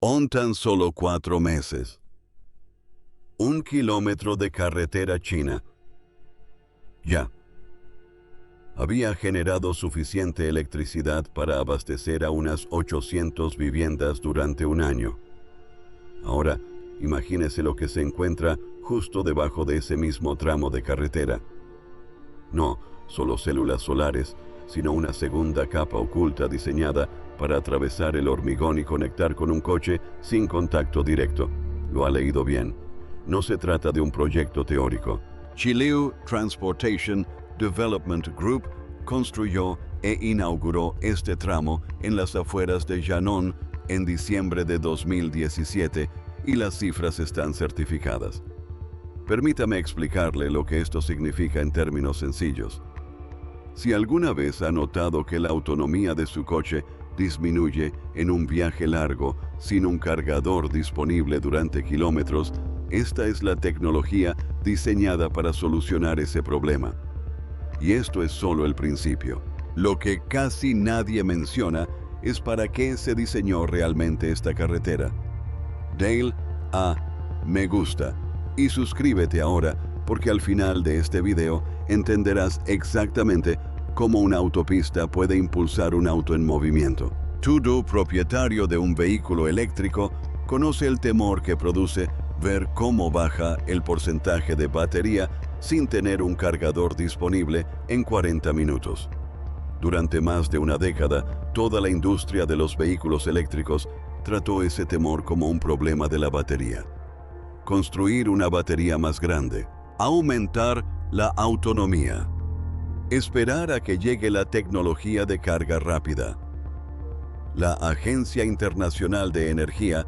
En tan solo 4 meses. 1 kilómetro de carretera china. Ya. Había generado suficiente electricidad para abastecer a unas 800 viviendas durante un año. Ahora, imagínese lo que se encuentra justo debajo de ese mismo tramo de carretera. No solo células solares, sino una segunda capa oculta diseñada para atravesar el hormigón y conectar con un coche sin contacto directo. Lo ha leído bien. No se trata de un proyecto teórico. Chileu Transportation Development Group construyó e inauguró este tramo en las afueras de Yangon en diciembre de 2017 y las cifras están certificadas. Permítame explicarle lo que esto significa en términos sencillos. Si alguna vez ha notado que la autonomía de su coche disminuye en un viaje largo sin un cargador disponible durante kilómetros, esta es la tecnología diseñada para solucionar ese problema. Y esto es solo el principio. Lo que casi nadie menciona es para qué se diseñó realmente esta carretera. Dale a me gusta y suscríbete ahora porque al final de este video entenderás exactamente cómo una autopista puede impulsar un auto en movimiento. Todo propietario de un vehículo eléctrico conoce el temor que produce ver cómo baja el porcentaje de batería sin tener un cargador disponible en 40 minutos. Durante más de una década, toda la industria de los vehículos eléctricos trató ese temor como un problema de la batería. Construir una batería más grande, aumentar la autonomía, esperar a que llegue la tecnología de carga rápida. La Agencia Internacional de Energía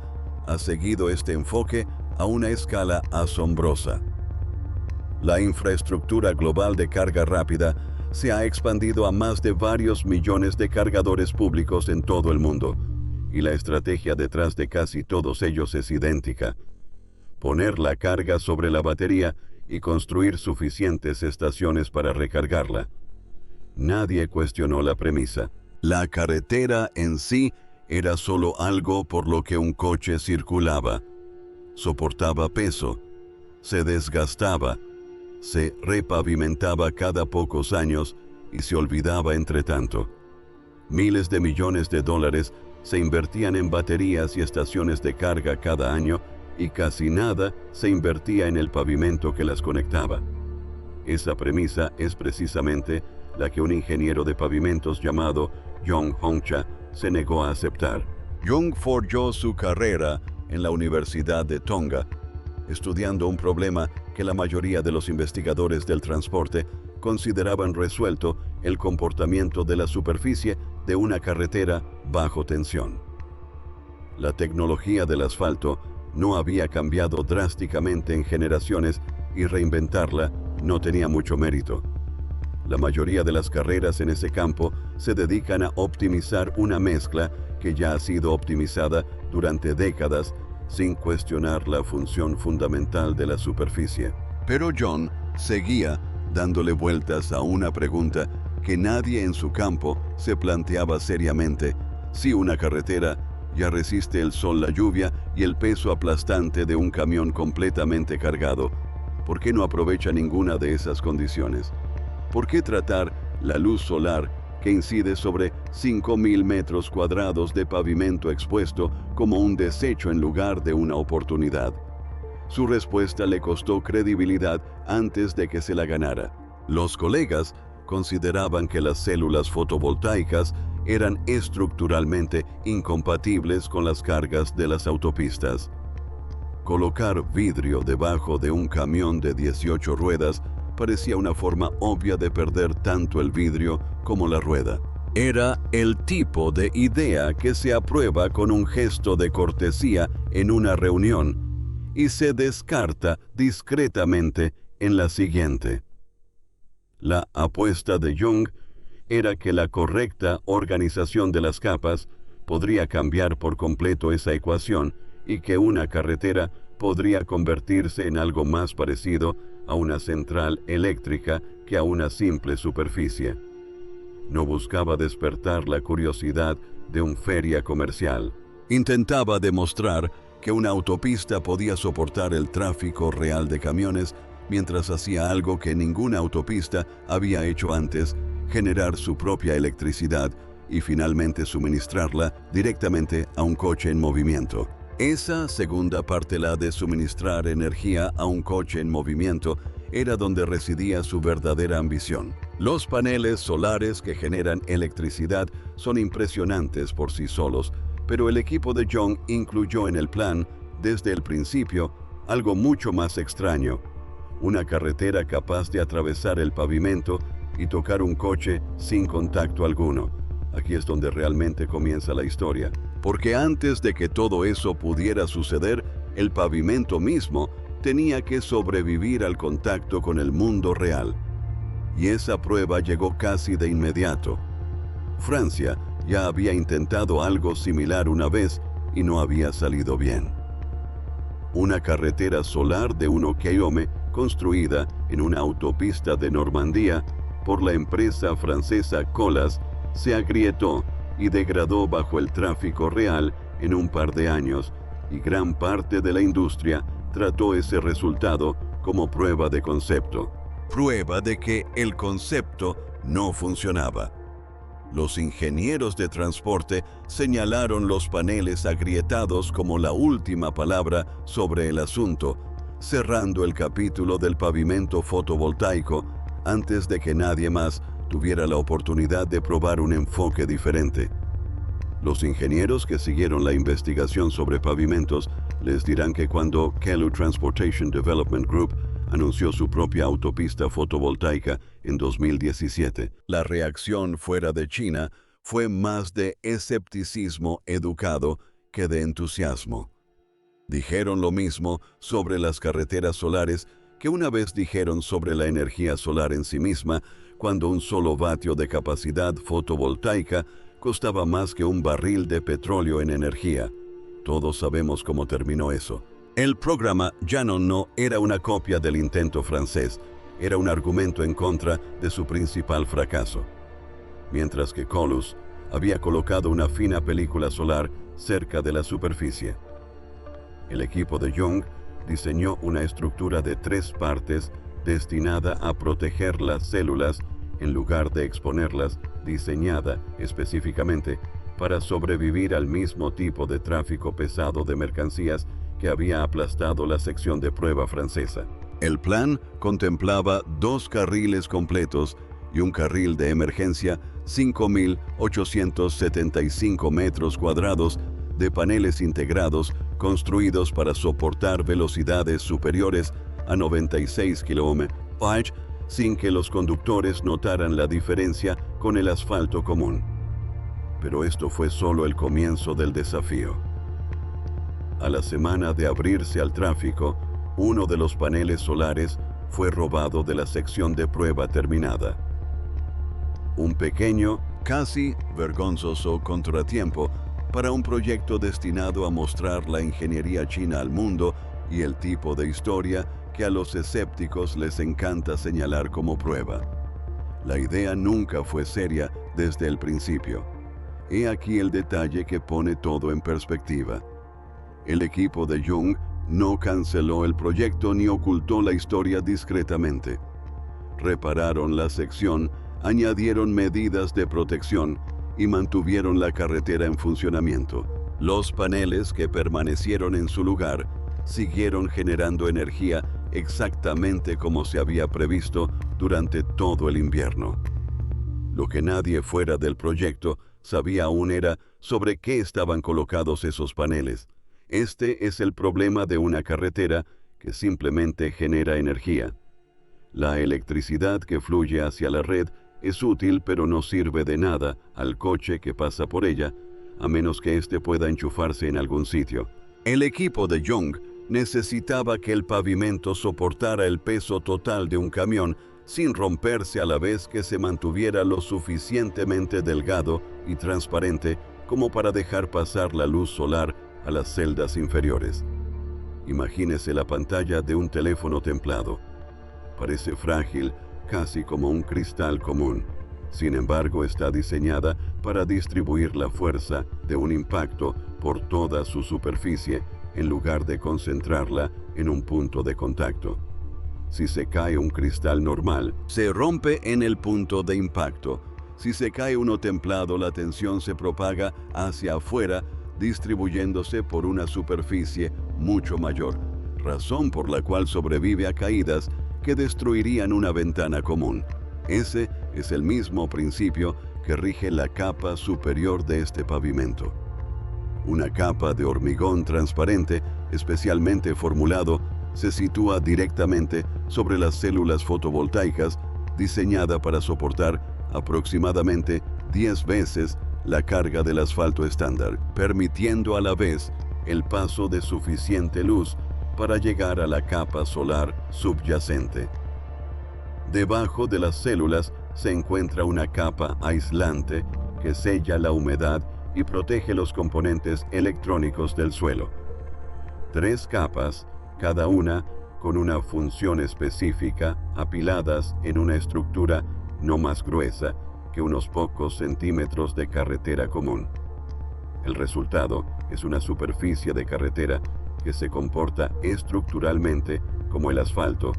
ha seguido este enfoque a una escala asombrosa. La infraestructura global de carga rápida se ha expandido a más de varios millones de cargadores públicos en todo el mundo, y la estrategia detrás de casi todos ellos es idéntica: poner la carga sobre la batería y construir suficientes estaciones para recargarla. Nadie cuestionó la premisa. La carretera en sí era solo algo por lo que un coche circulaba. Soportaba peso, se desgastaba, se repavimentaba cada pocos años y se olvidaba entre tanto. Miles de millones de dólares se invertían en baterías y estaciones de carga cada año y casi nada se invertía en el pavimento que las conectaba. Esa premisa es precisamente la que un ingeniero de pavimentos llamado Jong Hongcha se negó a aceptar. Jong forjó su carrera en la Universidad de Tonga, estudiando un problema que la mayoría de los investigadores del transporte consideraban resuelto: el comportamiento de la superficie de una carretera bajo tensión. La tecnología del asfalto no había cambiado drásticamente en generaciones y reinventarla no tenía mucho mérito. La mayoría de las carreras en ese campo se dedican a optimizar una mezcla que ya ha sido optimizada durante décadas sin cuestionar la función fundamental de la superficie. Pero John seguía dándole vueltas a una pregunta que nadie en su campo se planteaba seriamente: si una carretera ya resiste el sol, la lluvia y el peso aplastante de un camión completamente cargado, ¿por qué no aprovecha ninguna de esas condiciones? ¿Por qué tratar la luz solar que incide sobre 5.000 metros cuadrados de pavimento expuesto como un desecho en lugar de una oportunidad? Su respuesta le costó credibilidad antes de que se la ganara. Los colegas consideraban que las células fotovoltaicas eran estructuralmente incompatibles con las cargas de las autopistas. Colocar vidrio debajo de un camión de 18 ruedas parecía una forma obvia de perder tanto el vidrio como la rueda. Era el tipo de idea que se aprueba con un gesto de cortesía en una reunión y se descarta discretamente en la siguiente. La apuesta de Jung era que la correcta organización de las capas podría cambiar por completo esa ecuación y que una carretera podría convertirse en algo más parecido a una central eléctrica que a una simple superficie. No buscaba despertar la curiosidad de un feria comercial. Intentaba demostrar que una autopista podía soportar el tráfico real de camiones mientras hacía algo que ninguna autopista había hecho antes: generar su propia electricidad y finalmente suministrarla directamente a un coche en movimiento. Esa segunda parte, la de suministrar energía a un coche en movimiento, era donde residía su verdadera ambición. Los paneles solares que generan electricidad son impresionantes por sí solos, pero el equipo de Young incluyó en el plan, desde el principio, algo mucho más extraño: una carretera capaz de atravesar el pavimento y tocar un coche sin contacto alguno. Aquí es donde realmente comienza la historia, porque antes de que todo eso pudiera suceder, el pavimento mismo tenía que sobrevivir al contacto con el mundo real. Y esa prueba llegó casi de inmediato. Francia ya había intentado algo similar una vez y no había salido bien. Una carretera solar de 1 km construida en una autopista de Normandía por la empresa francesa Colas se agrietó y degradó bajo el tráfico real en un par de años, y gran parte de la industria trató ese resultado como prueba de concepto. Prueba de que el concepto no funcionaba. Los ingenieros de transporte señalaron los paneles agrietados como la última palabra sobre el asunto, cerrando el capítulo del pavimento fotovoltaico antes de que nadie más tuviera la oportunidad de probar un enfoque diferente. Los ingenieros que siguieron la investigación sobre pavimentos les dirán que cuando Kellu Transportation Development Group anunció su propia autopista fotovoltaica en 2017, la reacción fuera de China fue más de escepticismo educado que de entusiasmo. Dijeron lo mismo sobre las carreteras solares que una vez dijeron sobre la energía solar en sí misma, cuando un solo vatio de capacidad fotovoltaica costaba más que un barril de petróleo en energía. Todos sabemos cómo terminó eso. El programa Janon no era una copia del intento francés, era un argumento en contra de su principal fracaso. Mientras que Colus había colocado una fina película solar cerca de la superficie. El equipo de Young diseñó una estructura de 3 partes destinada a proteger las células en lugar de exponerlas, diseñada específicamente para sobrevivir al mismo tipo de tráfico pesado de mercancías que había aplastado la sección de prueba francesa. El plan contemplaba 2 carriles completos y un carril de emergencia, 5.875 metros cuadrados de paneles integrados construidos para soportar velocidades superiores a 96 km/h sin que los conductores notaran la diferencia con el asfalto común. Pero esto fue solo el comienzo del desafío. A la semana de abrirse al tráfico, uno de los paneles solares fue robado de la sección de prueba terminada. Un pequeño, casi vergonzoso contratiempo para un proyecto destinado a mostrar la ingeniería china al mundo y el tipo de historia que a los escépticos les encanta señalar como prueba. La idea nunca fue seria desde el principio. He aquí el detalle que pone todo en perspectiva. El equipo de Young no canceló el proyecto ni ocultó la historia discretamente. Repararon la sección, añadieron medidas de protección y mantuvieron la carretera en funcionamiento. Los paneles que permanecieron en su lugar siguieron generando energía exactamente como se había previsto durante todo el invierno. Lo que nadie fuera del proyecto sabía aún era sobre qué estaban colocados esos paneles. Este es el problema de una carretera que simplemente genera energía. La electricidad que fluye hacia la red es útil, pero no sirve de nada al coche que pasa por ella, a menos que éste pueda enchufarse en algún sitio. El equipo de Young necesitaba que el pavimento soportara el peso total de un camión sin romperse, a la vez que se mantuviera lo suficientemente delgado y transparente como para dejar pasar la luz solar a las celdas inferiores. Imagínese la pantalla de un teléfono templado. Parece frágil, casi como un cristal común. Sin embargo, está diseñada para distribuir la fuerza de un impacto por toda su superficie en lugar de concentrarla en un punto de contacto. Si se cae un cristal normal, se rompe en el punto de impacto. Si se cae uno templado, la tensión se propaga hacia afuera, distribuyéndose por una superficie mucho mayor, razón por la cual sobrevive a caídas que destruirían una ventana común. Ese es el mismo principio que rige la capa superior de este pavimento. Una capa de hormigón transparente, especialmente formulado, se sitúa directamente sobre las células fotovoltaicas, diseñada para soportar aproximadamente 10 veces la carga del asfalto estándar, permitiendo a la vez el paso de suficiente luz para llegar a la capa solar subyacente. Debajo de las células se encuentra una capa aislante que sella la humedad y protege los componentes electrónicos del suelo. 3 capas, cada una con una función específica, apiladas en una estructura no más gruesa que unos pocos centímetros de carretera común. El resultado es una superficie de carretera que se comporta estructuralmente como el asfalto,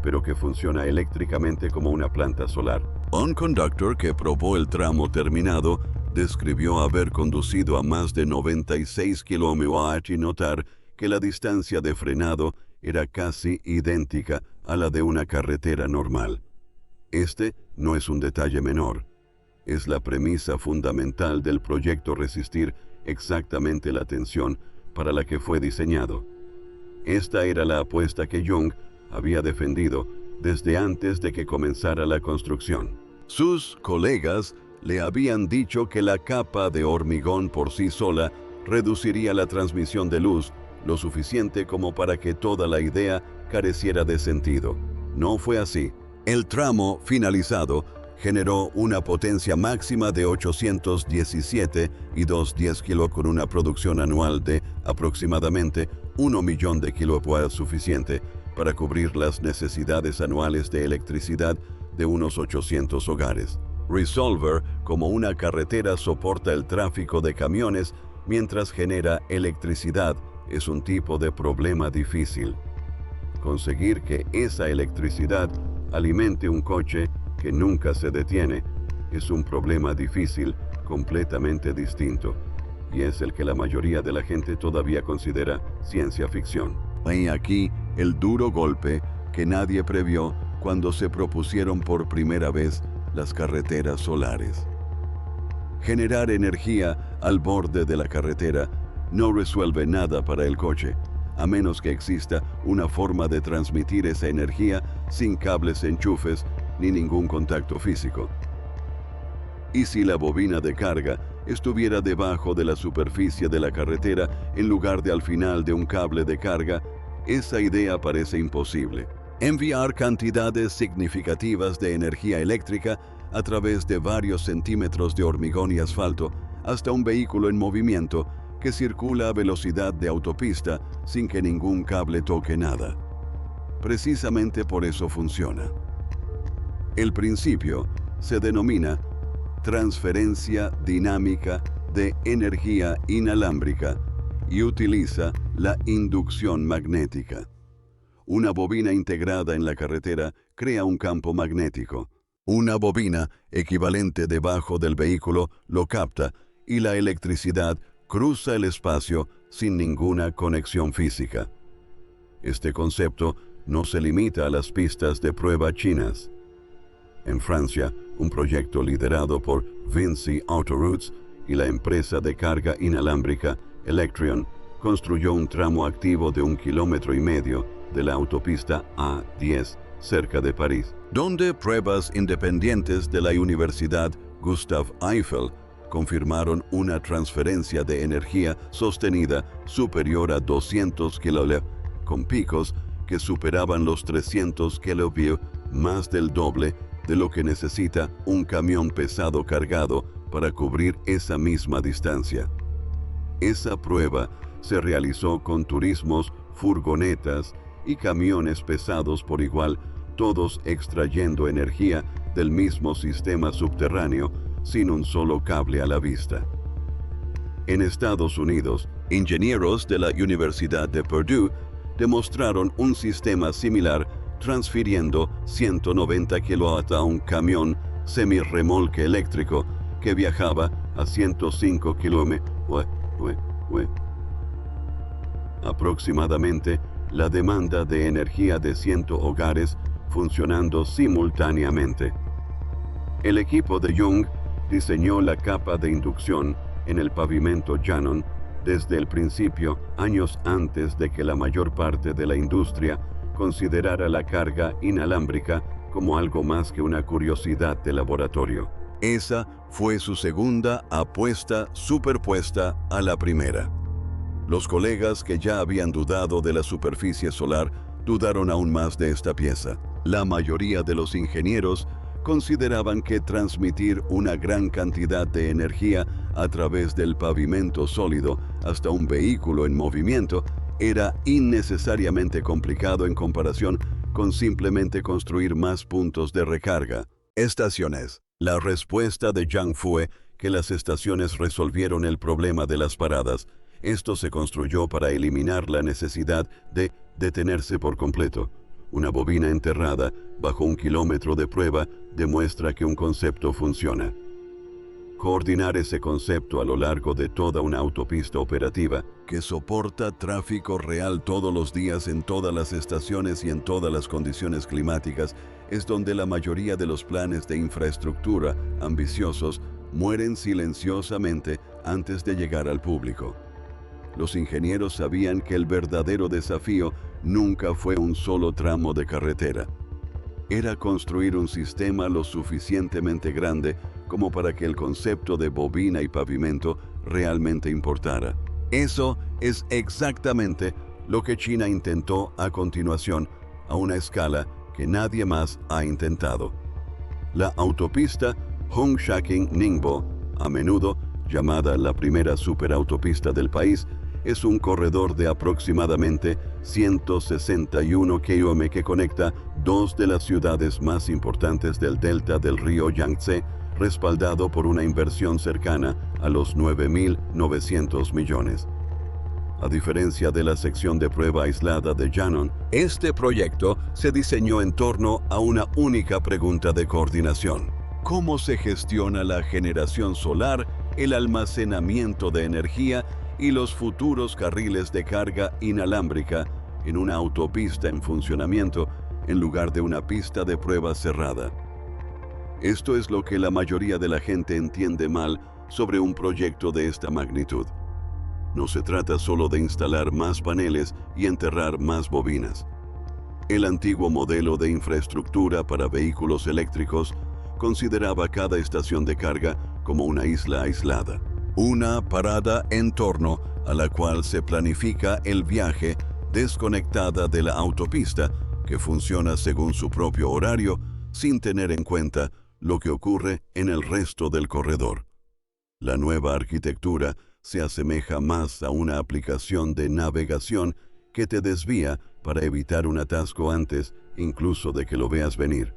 pero que funciona eléctricamente como una planta solar. Un conductor que probó el tramo terminado describió haber conducido a más de 96 km/h y notar que la distancia de frenado era casi idéntica a la de una carretera normal. Este no es un detalle menor. Es la premisa fundamental del proyecto resistir exactamente la tensión para la que fue diseñado. Esta era la apuesta que Young había defendido desde antes de que comenzara la construcción. Sus colegas le habían dicho que la capa de hormigón por sí sola reduciría la transmisión de luz lo suficiente como para que toda la idea careciera de sentido. No fue así. El tramo finalizado generó una potencia máxima de 817,210 kW con una producción anual de aproximadamente 1 millón de kW, suficiente para cubrir las necesidades anuales de electricidad de unos 800 hogares. Resolver, como una carretera, soporta el tráfico de camiones mientras genera electricidad. Es un tipo de problema difícil. Conseguir que esa electricidad alimente un coche que nunca se detiene es un problema difícil, completamente distinto, y es el que la mayoría de la gente todavía considera ciencia ficción. Hay aquí el duro golpe que nadie previó cuando se propusieron por primera vez las carreteras solares. Generar energía al borde de la carretera no resuelve nada para el coche, a menos que exista una forma de transmitir esa energía sin cables, enchufes ni ningún contacto físico. ¿Y si la bobina de carga estuviera debajo de la superficie de la carretera en lugar de al final de un cable de carga? Esa idea parece imposible. Enviar cantidades significativas de energía eléctrica a través de varios centímetros de hormigón y asfalto hasta un vehículo en movimiento que circula a velocidad de autopista sin que ningún cable toque nada. Precisamente por eso funciona. El principio se denomina transferencia dinámica de energía inalámbrica y utiliza la inducción magnética. Una bobina integrada en la carretera crea un campo magnético. Una bobina equivalente debajo del vehículo lo capta y la electricidad cruza el espacio sin ninguna conexión física. Este concepto no se limita a las pistas de prueba chinas. En Francia, un proyecto liderado por Vinci Autoroutes y la empresa de carga inalámbrica Electrion construyó un tramo activo de 1,5 kilómetros de la autopista A10 cerca de París, donde pruebas independientes de la Universidad Gustave Eiffel confirmaron una transferencia de energía sostenida superior a 200 kV, con picos que superaban los 300 kV, más del doble de lo que necesita un camión pesado cargado para cubrir esa misma distancia. Esa prueba se realizó con turismos, furgonetas y camiones pesados por igual, todos extrayendo energía del mismo sistema subterráneo, sin un solo cable a la vista. En Estados Unidos, ingenieros de la Universidad de Purdue demostraron un sistema similar transfiriendo 190 kW a un camión semirremolque eléctrico que viajaba a 105 km. Aproximadamente la demanda de energía de 100 hogares funcionando simultáneamente. El equipo de Young diseñó la capa de inducción en el pavimento llanon desde el principio, años antes de que la mayor parte de la industria considerara la carga inalámbrica como algo más que una curiosidad de laboratorio. Esa fue su segunda apuesta superpuesta a la primera. Los colegas que ya habían dudado de la superficie solar dudaron aún más de esta pieza. La mayoría de los ingenieros consideraban que transmitir una gran cantidad de energía a través del pavimento sólido hasta un vehículo en movimiento era innecesariamente complicado en comparación con simplemente construir más puntos de recarga. Estaciones. La respuesta de Young fue que las estaciones resolvieron el problema de las paradas. Esto se construyó para eliminar la necesidad de detenerse por completo. Una bobina enterrada bajo 1 kilómetro de prueba demuestra que un concepto funciona. Coordinar ese concepto a lo largo de toda una autopista operativa que soporta tráfico real todos los días en todas las estaciones y en todas las condiciones climáticas es donde la mayoría de los planes de infraestructura ambiciosos mueren silenciosamente antes de llegar al público. Los ingenieros sabían que el verdadero desafío nunca fue un solo tramo de carretera. Era construir un sistema lo suficientemente grande como para que el concepto de bobina y pavimento realmente importara. Eso es exactamente lo que China intentó a continuación, a una escala que nadie más ha intentado. La autopista Hongshaking-Ningbo, a menudo llamada la primera superautopista del país, es un corredor de aproximadamente 161 km que conecta dos de las ciudades más importantes del delta del río Yangtze, respaldado por una inversión cercana a los 9.900 millones. A diferencia de la sección de prueba aislada de Llanon, este proyecto se diseñó en torno a una única pregunta de coordinación: ¿cómo se gestiona la generación solar, el almacenamiento de energía y los futuros carriles de carga inalámbrica en una autopista en funcionamiento en lugar de una pista de prueba cerrada? Esto es lo que la mayoría de la gente entiende mal sobre un proyecto de esta magnitud. No se trata solo de instalar más paneles y enterrar más bobinas. El antiguo modelo de infraestructura para vehículos eléctricos consideraba cada estación de carga como una isla aislada, una parada en torno a la cual se planifica el viaje desconectada de la autopista que funciona según su propio horario sin tener en cuenta lo que ocurre en el resto del corredor. La nueva arquitectura se asemeja más a una aplicación de navegación que te desvía para evitar un atasco antes incluso de que lo veas venir.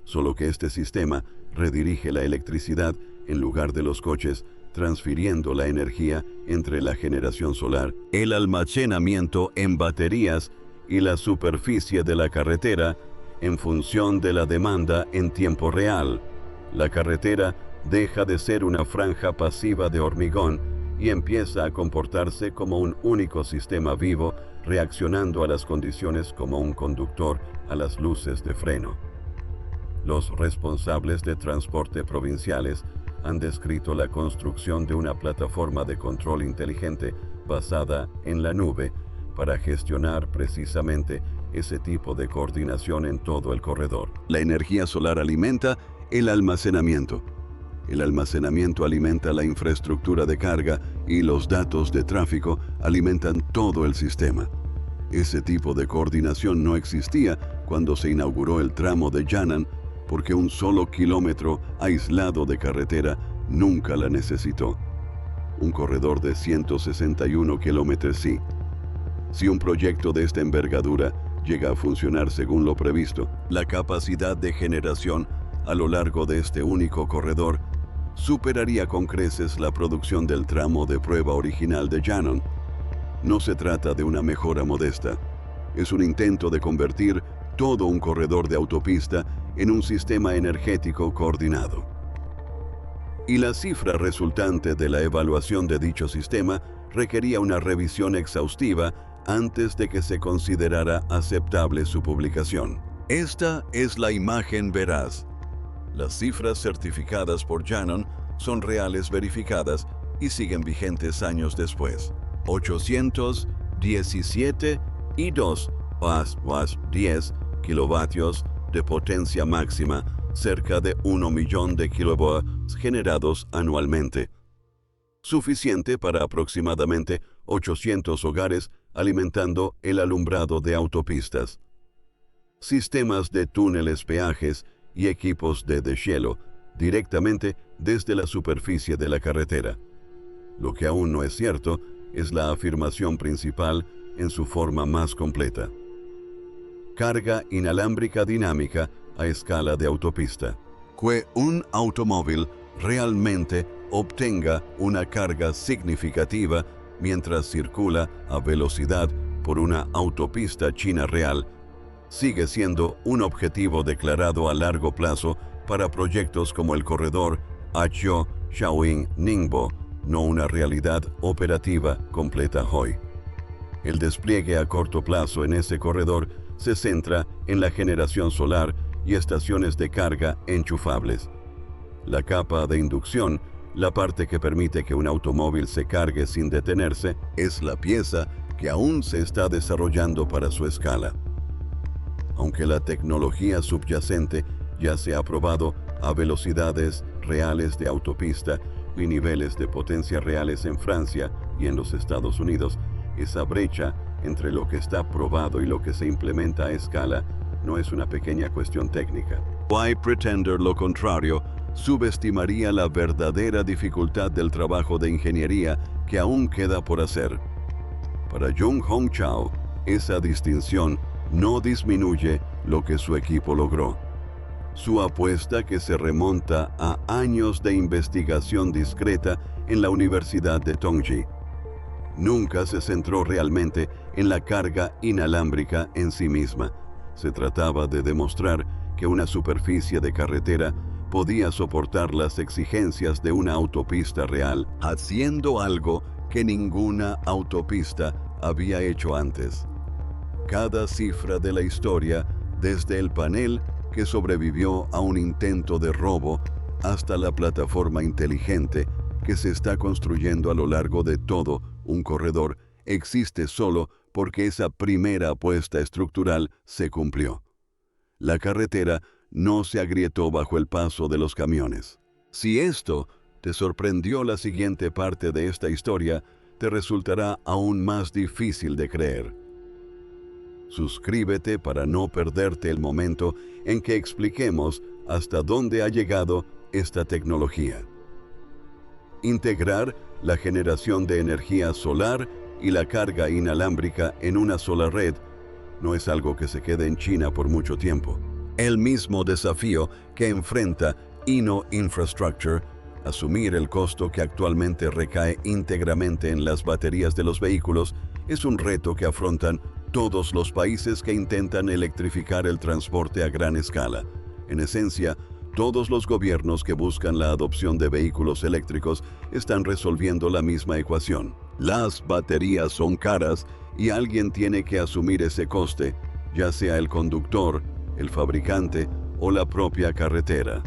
Solo que este sistema redirige la electricidad en lugar de los coches, transfiriendo la energía entre la generación solar, el almacenamiento en baterías y la superficie de la carretera en función de la demanda en tiempo real. La carretera deja de ser una franja pasiva de hormigón y empieza a comportarse como un único sistema vivo, reaccionando a las condiciones como un conductor a las luces de freno. Los responsables de transporte provinciales han descrito la construcción de una plataforma de control inteligente basada en la nube para gestionar precisamente ese tipo de coordinación en todo el corredor. La energía solar alimenta el almacenamiento. El almacenamiento alimenta la infraestructura de carga y los datos de tráfico alimentan todo el sistema. Ese tipo de coordinación no existía cuando se inauguró el tramo de Yan'an, porque un solo kilómetro aislado de carretera nunca la necesitó. Un corredor de 161 kilómetros sí. Si un proyecto de esta envergadura llega a funcionar según lo previsto, la capacidad de generación a lo largo de este único corredor superaría con creces la producción del tramo de prueba original de Shannon. No se trata de una mejora modesta, es un intento de convertir todo un corredor de autopista en un sistema energético coordinado. Y la cifra resultante de la evaluación de dicho sistema requería una revisión exhaustiva antes de que se considerara aceptable su publicación. Esta es la imagen veraz. Las cifras certificadas por Shannon son reales verificadas y siguen vigentes años después. 817,2 kilovatios de potencia máxima, cerca de 1 millón de kilovolts generados anualmente. Suficiente para aproximadamente 800 hogares alimentando el alumbrado de autopistas. Sistemas de túneles, peajes y equipos de deshielo directamente desde la superficie de la carretera. Lo que aún no es cierto es la afirmación principal en su forma más completa. Carga inalámbrica dinámica a escala de autopista. Que un automóvil realmente obtenga una carga significativa mientras circula a velocidad por una autopista china real sigue siendo un objetivo declarado a largo plazo para proyectos como el corredor Hangzhou-Shaoxing-Ningbo, no una realidad operativa completa hoy. El despliegue a corto plazo en ese corredor se centra en la generación solar y estaciones de carga enchufables. La capa de inducción, la parte que permite que un automóvil se cargue sin detenerse, es la pieza que aún se está desarrollando para su escala. Aunque la tecnología subyacente ya se ha probado a velocidades reales de autopista y niveles de potencia reales en Francia y en los Estados Unidos, esa brecha entre lo que está probado y lo que se implementa a escala no es una pequeña cuestión técnica. Why pretender lo contrario subestimaría la verdadera dificultad del trabajo de ingeniería que aún queda por hacer. Para Jung Hong Chao, esa distinción no disminuye lo que su equipo logró. Su apuesta, que se remonta a años de investigación discreta en la Universidad de Tongji, nunca se centró realmente en la carga inalámbrica en sí misma. Se trataba de demostrar que una superficie de carretera podía soportar las exigencias de una autopista real, haciendo algo que ninguna autopista había hecho antes. Cada cifra de la historia, desde el panel que sobrevivió a un intento de robo hasta la plataforma inteligente que se está construyendo a lo largo de todo un corredor, existe solo porque esa primera apuesta estructural se cumplió. La carretera no se agrietó bajo el paso de los camiones. Si esto te sorprendió, la siguiente parte de esta historia te resultará aún más difícil de creer. Suscríbete para no perderte el momento en que expliquemos hasta dónde ha llegado esta tecnología. Integrar la generación de energía solar y la carga inalámbrica en una sola red no es algo que se quede en China por mucho tiempo. El mismo desafío que enfrenta Inno Infrastructure, asumir el costo que actualmente recae íntegramente en las baterías de los vehículos, es un reto que afrontan todos los países que intentan electrificar el transporte a gran escala. En esencia, todos los gobiernos que buscan la adopción de vehículos eléctricos están resolviendo la misma ecuación. Las baterías son caras y alguien tiene que asumir ese coste, ya sea el conductor, el fabricante o la propia carretera.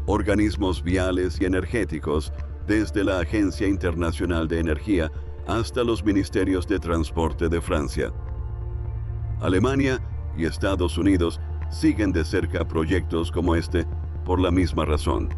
Organismos viales y energéticos, desde la Agencia Internacional de Energía hasta los ministerios de transporte de Francia, Alemania y Estados Unidos siguen de cerca proyectos como este por la misma razón.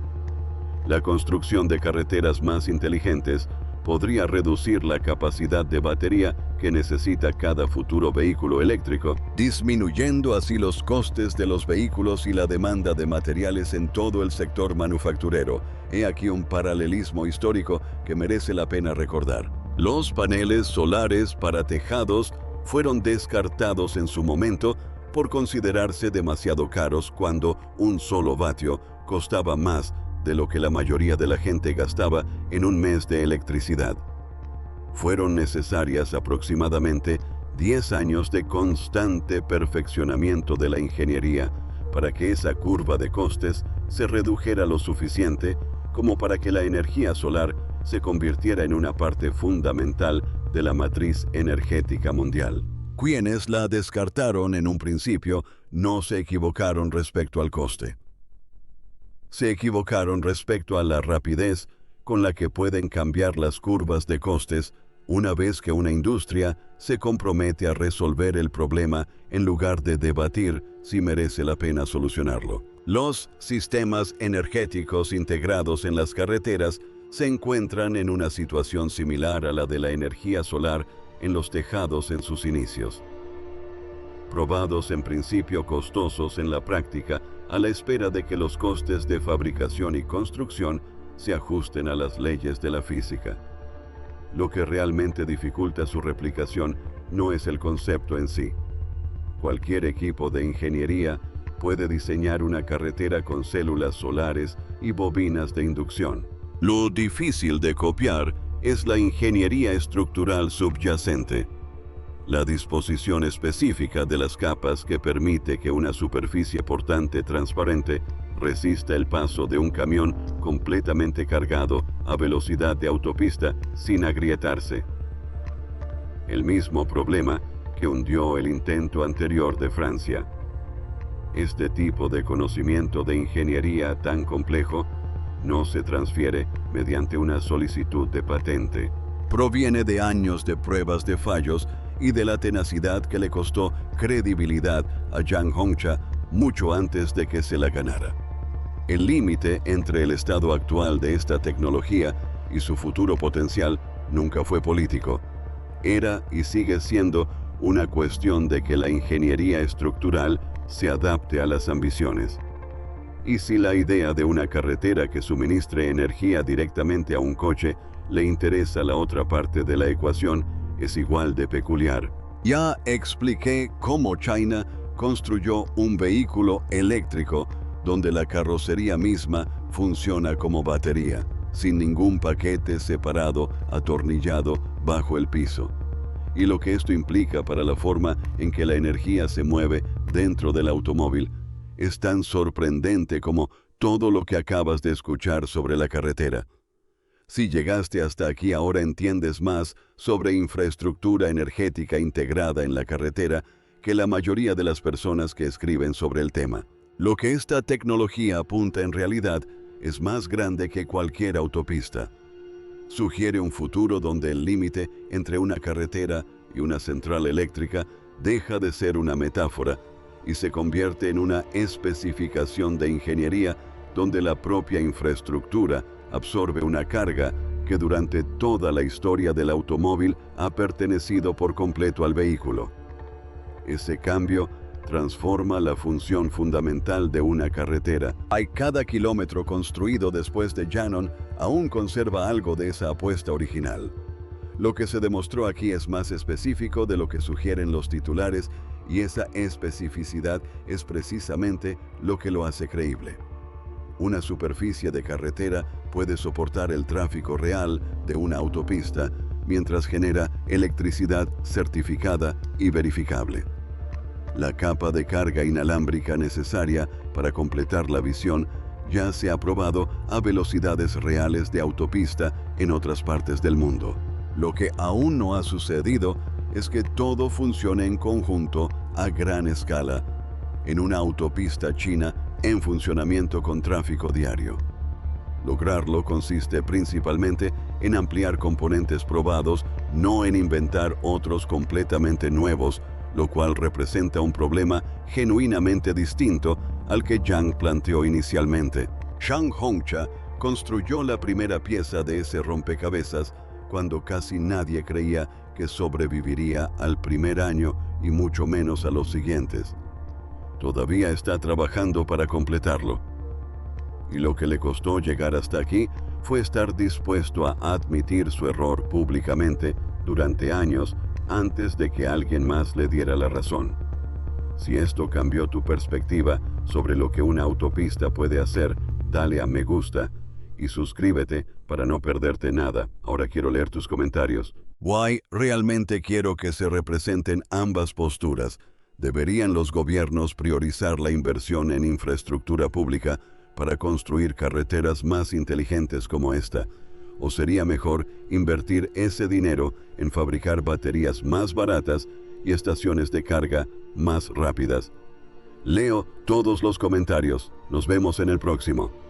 La construcción de carreteras más inteligentes podría reducir la capacidad de batería que necesita cada futuro vehículo eléctrico, disminuyendo así los costes de los vehículos y la demanda de materiales en todo el sector manufacturero. He aquí un paralelismo histórico que merece la pena recordar. Los paneles solares para tejados fueron descartados en su momento por considerarse demasiado caros cuando un solo vatio costaba más de lo que la mayoría de la gente gastaba en un mes de electricidad. Fueron necesarias aproximadamente 10 años de constante perfeccionamiento de la ingeniería para que esa curva de costes se redujera lo suficiente como para que la energía solar se convirtiera en una parte fundamental de la matriz energética mundial. Quienes la descartaron en un principio no se equivocaron respecto al coste. Se equivocaron respecto a la rapidez con la que pueden cambiar las curvas de costes una vez que una industria se compromete a resolver el problema en lugar de debatir si merece la pena solucionarlo. Los sistemas energéticos integrados en las carreteras se encuentran en una situación similar a la de la energía solar en los tejados en sus inicios. Probados en principio costosos en la práctica, a la espera de que los costes de fabricación y construcción se ajusten a las leyes de la física. Lo que realmente dificulta su replicación no es el concepto en sí. Cualquier equipo de ingeniería puede diseñar una carretera con células solares y bobinas de inducción. Lo difícil de copiar es la ingeniería estructural subyacente. La disposición específica de las capas que permite que una superficie portante transparente resista el paso de un camión completamente cargado a velocidad de autopista sin agrietarse. El mismo problema que hundió el intento anterior de Francia. Este tipo de conocimiento de ingeniería tan complejo no se transfiere mediante una solicitud de patente. Proviene de años de pruebas de fallos y de la tenacidad que le costó credibilidad a Zhang Hongcha mucho antes de que se la ganara. El límite entre el estado actual de esta tecnología y su futuro potencial nunca fue político. Era y sigue siendo una cuestión de que la ingeniería estructural se adapte a las ambiciones. Y si la idea de una carretera que suministre energía directamente a un coche le interesa la otra parte de la ecuación, es igual de peculiar. Ya expliqué cómo China construyó un vehículo eléctrico donde la carrocería misma funciona como batería, sin ningún paquete separado atornillado bajo el piso. Y lo que esto implica para la forma en que la energía se mueve dentro del automóvil es tan sorprendente como todo lo que acabas de escuchar sobre la carretera. Si llegaste hasta aquí ahora entiendes más sobre infraestructura energética integrada en la carretera que la mayoría de las personas que escriben sobre el tema. Lo que esta tecnología apunta en realidad es más grande que cualquier autopista. Sugiere un futuro donde el límite entre una carretera y una central eléctrica deja de ser una metáfora y se convierte en una especificación de ingeniería donde la propia infraestructura absorbe una carga que durante toda la historia del automóvil ha pertenecido por completo al vehículo. Ese cambio transforma la función fundamental de una carretera. Cada kilómetro construido después de Yannon aún conserva algo de esa apuesta original. Lo que se demostró aquí es más específico de lo que sugieren los titulares y esa especificidad es precisamente lo que lo hace creíble. Una superficie de carretera puede soportar el tráfico real de una autopista mientras genera electricidad certificada y verificable. La capa de carga inalámbrica necesaria para completar la visión ya se ha probado a velocidades reales de autopista en otras partes del mundo. Lo que aún no ha sucedido es que todo funcione en conjunto a gran escala en una autopista china en funcionamiento con tráfico diario. Lograrlo consiste principalmente en ampliar componentes probados, no en inventar otros completamente nuevos, lo cual representa un problema genuinamente distinto al que Zhang planteó inicialmente. Zhang Hongcha construyó la primera pieza de ese rompecabezas cuando casi nadie creía que sobreviviría al primer año y mucho menos a los siguientes. Todavía está trabajando para completarlo. Y lo que le costó llegar hasta aquí fue estar dispuesto a admitir su error públicamente durante años antes de que alguien más le diera la razón. Si esto cambió tu perspectiva sobre lo que una autopista puede hacer, dale a me gusta y suscríbete para no perderte nada. Ahora quiero leer tus comentarios. Why, realmente quiero que se representen ambas posturas. ¿Deberían los gobiernos priorizar la inversión en infraestructura pública para construir carreteras más inteligentes como esta? ¿O sería mejor invertir ese dinero en fabricar baterías más baratas y estaciones de carga más rápidas? Leo todos los comentarios. Nos vemos en el próximo.